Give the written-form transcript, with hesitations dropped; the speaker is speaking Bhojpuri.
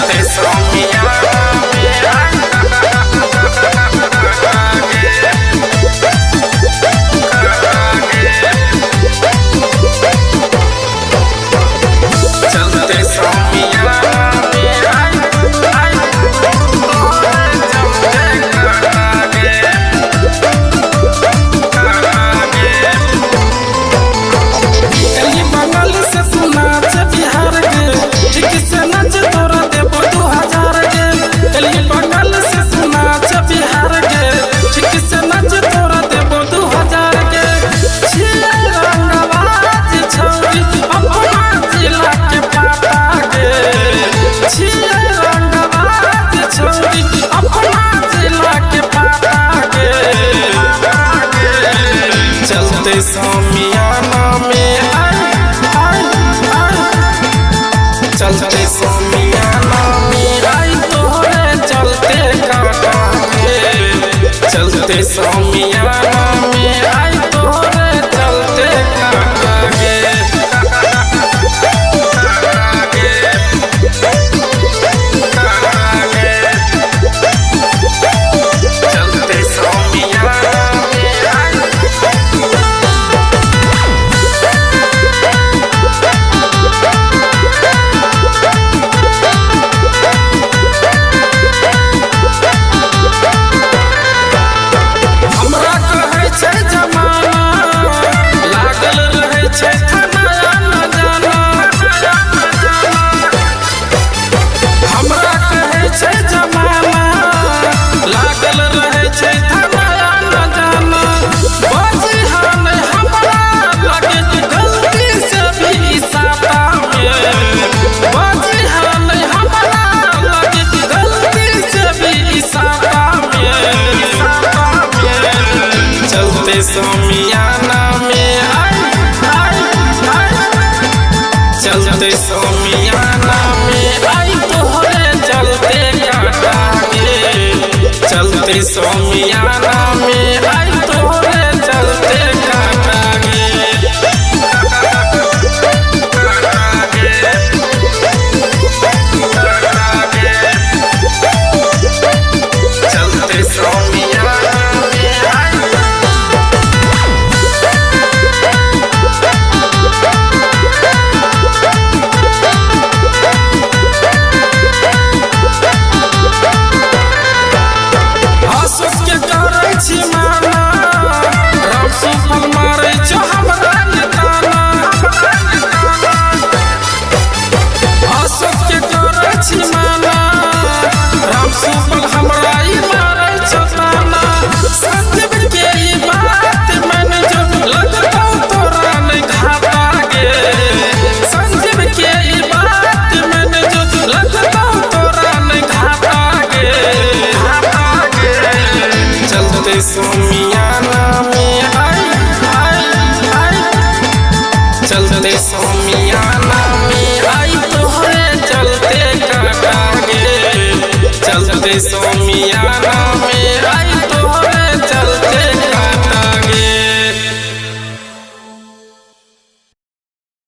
चलते सोमियाना चलते सोमियाना चलते सोमियाना में चलते सोमियाना में आई तोहरे चलते काटा के चलते सोमियाना में आई तोहरे चलते काटा के चलते सोमियाना सोमियाना में चलते सोमियाना में आई तोहरे चलते काटा के चलते सोमियाना में आई तोहरे चलते काटा के चलते सोमियाना सोमियाना में चलते सोमियाना में आई तोहरे चलते काटा के चलते सोमियाना